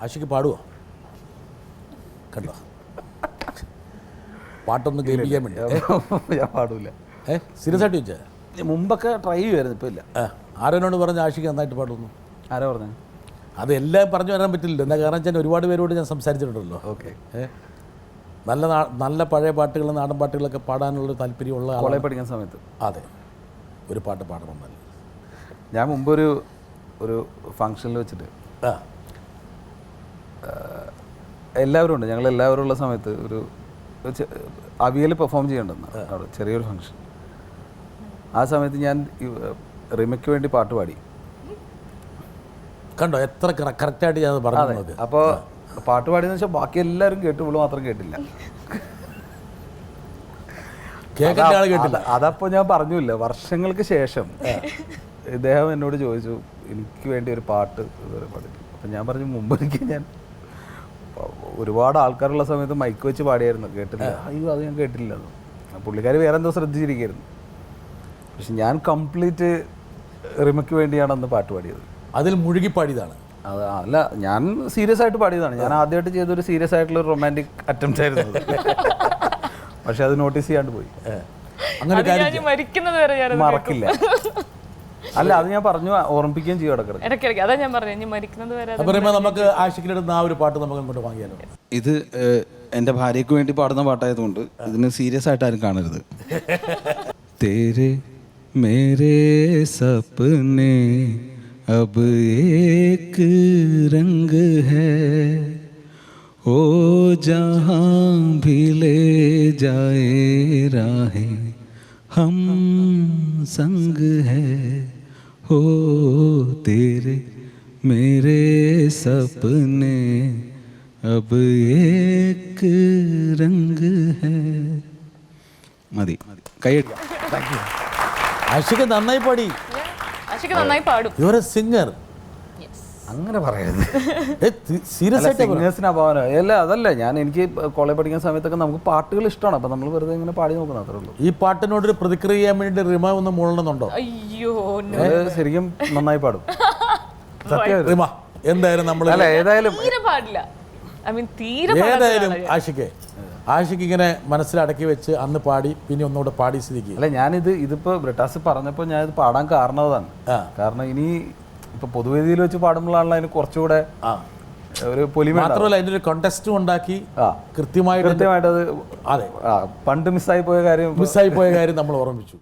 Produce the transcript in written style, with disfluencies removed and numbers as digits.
ആഷിക്ക് പാടുവോ? കണ്ടോ, പാട്ടൊന്നും കേൾപ്പിക്കാൻ വേണ്ടി. ഞാൻ പാടില്ല. സീരിയസ് ആയിട്ട് ചോദിച്ചാൽ മുമ്പൊക്കെ ട്രൈ ചെയ്യുമായിരുന്നു, ഇപ്പോൾ ഇല്ല. ആരോനോട് പറഞ്ഞ ആഷിക്ക് നന്നായിട്ട് പാടുന്നു? ആരാ പറഞ്ഞു? അതെല്ലാം പറഞ്ഞു വരാൻ പറ്റില്ല. എന്താ കാരണം വെച്ചാൽ ഒരുപാട് പേരോട് ഞാൻ സംസാരിച്ചിട്ടുണ്ടല്ലോ. ഓക്കെ. നല്ല നല്ല പഴയ പാട്ടുകൾ, നാടൻ പാട്ടുകളൊക്കെ പാടാനുള്ള താല്പര്യമുള്ള കോളേജ് പഠിക്കുന്ന സമയത്ത് അതെ ഒരു പാട്ട് പാടണമെന്നല്ല. ഞാൻ മുമ്പൊരു ഫങ്ഷനിൽ വെച്ചിട്ട് എല്ലാവരും ഉണ്ട്, ഞങ്ങളെല്ലാവരും ഉള്ള സമയത്ത് ഒരു അവിയൽ പെർഫോം ചെയ്യേണ്ടെന്ന് അവിടെ ചെറിയൊരു ഫങ്ഷൻ. ആ സമയത്ത് ഞാൻ റിമയ്ക്ക് വേണ്ടി പാട്ട് പാടി. കണ്ടോ എത്ര കറക്റ്റായിട്ട് ഞാൻ പറഞ്ഞു. അപ്പോൾ പാട്ട് പാടിയെന്ന് വെച്ചാൽ ബാക്കി എല്ലാവരും കേട്ടു, ഇവള് മാത്രം കേട്ടില്ല. അതപ്പോൾ ഞാൻ പറഞ്ഞില്ല. വർഷങ്ങൾക്ക് ശേഷം ഇദ്ദേഹം എന്നോട് ചോദിച്ചു എനിക്ക് വേണ്ടി ഒരു പാട്ട് പാടില്ല. അപ്പം ഞാൻ പറഞ്ഞു മുമ്പ് ഞാൻ ഒരുപാട് ആൾക്കാരുള്ള സമയത്ത് മൈക്ക് വെച്ച് പാടിയായിരുന്നു, കേട്ടില്ല. അയ്യോ അത് ഞാൻ കേട്ടില്ല. പുള്ളിക്കാർ വേറെ എന്തോ ശ്രദ്ധിച്ചിരിക്കുകയായിരുന്നു. പക്ഷെ ഞാൻ കംപ്ലീറ്റ് റിമയ്ക്ക് വേണ്ടിയാണ് അന്ന് പാട്ട് പാടിയത്. അതിൽ മുഴുകി പാടിയതാണ്. അത് അല്ല, ഞാൻ സീരിയസ് ആയിട്ട് പാടിയതാണ്. ഞാൻ ആദ്യമായിട്ട് ചെയ്തൊരു സീരിയസ് ആയിട്ടുള്ള ഒരു റൊമാൻറ്റിക് അറ്റംപ്റ്റ് ആയിരുന്നു. പക്ഷെ അത് നോട്ടീസ് ചെയ്യാണ്ട് പോയി. അങ്ങനെ മറക്കില്ല. അല്ല, അത് ഞാൻ പറഞ്ഞു ഓർമ്മിപ്പിക്കുകയും ചെയ്യും ഇടയ്ക്കിടയ്ക്ക്. അതാ ഞാൻ പറഞ്ഞു മരിക്കുന്നത് വരെ. അപ്പോൾ നമുക്ക് ആഷിക്കിലെടുത്ത് ആ ഒരു പാട്ട് നമുക്ക് ഇങ്ങോട്ട് വാങ്ങിയാലോ? ഇത് എൻ്റെ ഭാര്യയ്ക്ക് വേണ്ടി പാടുന്ന പാട്ടായതുകൊണ്ട് ഇതിന് സീരിയസ് ആയിട്ട് ആരും കാണരുത്. തേരെ മേരെ സപ്നെ अब एक रंग है, ओ जहाँ भी ले जाए राहें हम संग है, हो तेरे मेरे सपने अब एक रंग है. മതി, കൈയ്യടി. ആഷിക്ക് നന്നായി പാടി. നന്നായി പാടും. You are A singer. അങ്ങനെ പറയരുത്. സീരിയസ് ആയിട്ട് സിംഗേഴ്സിന് അഭാവന അല്ല. അതല്ല, എനിക്ക് കോളേജ് പഠിക്കുന്ന സമയത്തൊക്കെ നമുക്ക് പാട്ടുകൾ ഇഷ്ടമാണ്. അപ്പം നമ്മൾ വെറുതെ ഇങ്ങനെ പാടി നോക്കുന്നത് അത്രേ ഉള്ളൂ. ഈ പാട്ടിനോടൊരു പ്രതിക്രിയ ചെയ്യാൻ വേണ്ടി റിമ ഒന്ന് മൂളണമെന്നുണ്ടോ? അയ്യോ, ശരിക്കും നന്നായി പാടും. റിമ എന്തായാലും നമ്മൾ ഏതായാലും പാടില്ല. ഏതായാലും ആഷിക്ക് ഇങ്ങനെ മനസ്സിലടക്കി വെച്ച് അന്ന് പാടി, പിന്നെ ഒന്നുകൂടെ പാടി സ്ഥിതിക്ക്. അല്ല, ഇതിപ്പോൾ ബ്രിട്ടാസ് പറഞ്ഞപ്പോൾ ഞാനിത് പാടാൻ കാരണം അതാണ്. കാരണം ഇനി ഇപ്പൊ പൊതുവേദിയിൽ വെച്ച് പാടുമ്പോഴാണല്ലോ അതിന് കുറച്ചുകൂടെ ഒരു പൊലിമ. മാത്രമല്ല അതിന്റെ ഒരു കോണ്ടെസ്റ്റും ഉണ്ടാക്കി കൃത്യമായിട്ട് അത് അതെ പണ്ട് മിസ്സായി പോയ കാര്യം നമ്മൾ ഓർമ്മിച്ചു.